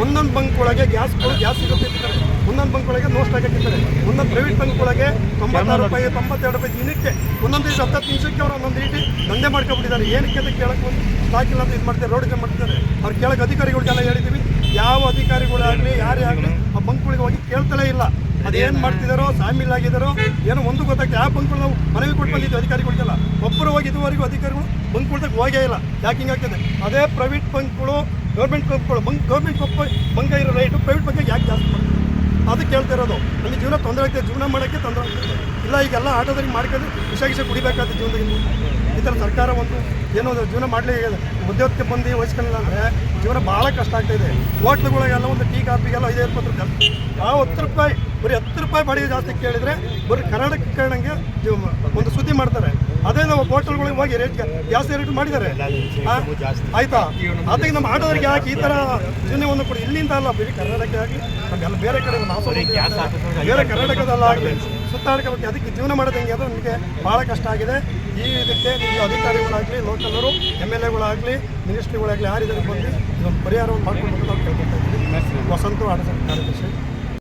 ಒಂದೊಂದು ಬಂಕ್ ಒಳಗೆ ಗ್ಯಾಸ್ ಸಿಗುತ್ತೆ, ಒಂದೊಂದು ಬಂಕ್ ಒಳಗೆ ನೋ ಸ್ಟಾಕ್ ಹಾಕಿರ್ತಾರೆ. ಒಂದೊಂದು ಪ್ರೈವೇಟ್ ಬಂಕ್ ಒಳಗೆ 96 ರೂಪಾಯಿ 92 ರೂಪಾಯಿ ದಿನಕ್ಕೆ ಒಂದೊಂದು 10 ನಿಮಿಷಕ್ಕೆ ಅವ್ರು ಒಂದೊಂದು ರೀತಿ ದಂಧೆ ಮಾಡ್ಕೊಬಿಟ್ಟಿದ್ದಾರೆ. ಏನಕ್ಕೆ ಅಂತ ಕೇಳಕ್ಕೆ ಒಂದು ಸ್ಟಾಕ್ ಇಲ್ಲ ಅಂತ ಇದು ಮಾಡ್ತಾರೆ, ರೋಡ್ ಜಾಮ್ ಮಾಡ್ತಾರೆ. ಅವ್ರು ಕೇಳಕ್ಕೆ ಅಧಿಕಾರಿಗಳಿಗೆಲ್ಲ ಹೇಳಿದ್ದೀವಿ, ಯಾವ ಅಧಿಕಾರಿಗಳಾಗಲಿ ಯಾರೇ ಆಗಲಿ ಆ ಬಂಕ್ಗಳಿಗೆ ಹೋಗಿ ಕೇಳ್ತಲೇ ಇಲ್ಲ. ಅದೇನು ಮಾಡ್ತಿದ್ದಾರೋ ಸಾಮಿಲಾಗಿದ್ದಾರೋ ಏನೋ ಒಂದು ಗೊತ್ತಾಗ್ತದೆ. ಯಾವ ಬಂಕ್ಗಳು ನಾವು ಮನವಿ ಕೊಟ್ಟು ಬಂದಿದ್ದು ಅಧಿಕಾರಿಗಳಿಗೆಲ್ಲ, ಒಬ್ಬರು ಹೋಗಿ ಇದುವರೆಗೂ ಅಧಿಕಾರಿಗಳು ಬಂಕ್ಗಳ್ದಾಗ ಹೋಗೇ ಇಲ್ಲ. ಯಾಕೆ ಹಿಂಗಾಗ್ತದೆ? ಅದೇ ಪ್ರೈವೇಟ್ ಬಂಕ್ಗಳು ಗೌರ್ಮೆಂಟ್ ಬಂಕ್ಗಳು ಗೌರ್ಮೆಂಟ್ ಬಂಕ ಇರೋ ರೈಟು ಪ್ರೈವೇಟ್ ಬಂಕಿಗೆ ಯಾಕೆ ಜಾಸ್ತಿ ಮಾಡ್ತಾರೆ? ಅದು ಕೇಳ್ತಾ ಇರೋದು. ನಮಗೆ ಜೀವನ ತೊಂದರೆ ಆಗ್ತದೆ, ಜೀವನ ಮಾಡೋಕ್ಕೆ ತೊಂದರೆ ಆಗ್ತದೆ. ಇಲ್ಲ ಈಗೆಲ್ಲ ಆಟೋದರಿಗೆ ಮಾಡ್ಕೊಂಡು ವಿಷ ಕುಡಿಬೇಕಾಗ್ತದೆ ಜೀವನದಲ್ಲಿ. ಈ ಥರ ಸರ್ಕಾರ ಒಂದು ಏನೋ ಜೀವನ ಮಾಡಲಿ ಉದ್ಯೋಗಕ್ಕೆ ಬಂದು ವಹಿಸ್ಕೊಳ್ಳಿಲ್ಲ ಅಂದರೆ ಜೀವನ ಭಾಳ ಕಷ್ಟ ಆಗ್ತಾಯಿದೆ. ಹೋಟ್ಲುಗಳಿಗೆಲ್ಲ ಒಂದು ಟೀ ಕಾಫಿಗೆಲ್ಲ 5-20 ರೂಪಾಯಿ, ಆ 10 ರೂಪಾಯಿ ಬರೀ 10 ರೂಪಾಯಿ ಬಾಡಿಗೆ ಜಾಸ್ತಿ ಕೇಳಿದರೆ ಬರೀ ಕರ್ನಾಟಕಕ್ಕೆ ಒಂದು ಸುದ್ದಿ ಮಾಡ್ತಾರೆ. ಅದೇ ನಾವು ಹೋಟೆಲ್ಗಳಿಗೆ ಹೋಗಿ ರೇಟ್ ಜಾಸ್ತಿ ರೇಟ್ ಮಾಡಿದ್ದಾರೆ ಆಯಿತಾ. ಅದಕ್ಕೆ ನಮ್ಮ ಆಟೋದರಿಗೆ ಯಾಕೆ ಈ ಥರ ಜೀವನವನ್ನು ಕೊಡಿ? ಇಲ್ಲಿಂದ ಅಲ್ಲ, ಬರೀ ಕರ್ನಾಟಕ ಆಗಲಿ ನಮಗೆಲ್ಲ ಬೇರೆ ಕಡೆ ಬೇರೆ ಕರ್ನಾಟಕದಲ್ಲ ಆಗಲಿ ಸುತ್ತಾಡ್ಕೋಬೇಕು. ಅದಕ್ಕೆ ಜೀವನ ಮಾಡೋದು ಹೆಂಗೆ ಅದು ನಮಗೆ ಭಾಳ ಕಷ್ಟ ಆಗಿದೆ. ಇದಕ್ಕೆ ನೀವು ಅಧಿಕಾರಿಗಳಾಗಲಿ ಲೋಕಲರು MLA ಮಿನಿಸ್ಟ್ರಿಗಳಾಗಲಿ ಯಾರಿದ್ದಾರೆ ಬಂದು ಇದೊಂದು ಪರಿಹಾರವನ್ನು ಮಾಡ್ಕೊಂಡು ನಾವು ಕೇಳ್ಕೊತಾ ಇದ್ದೀವಿ. ವಸಂತ ಆಡಳಿತ ಕಾರ್ಯದರ್ಶಿ.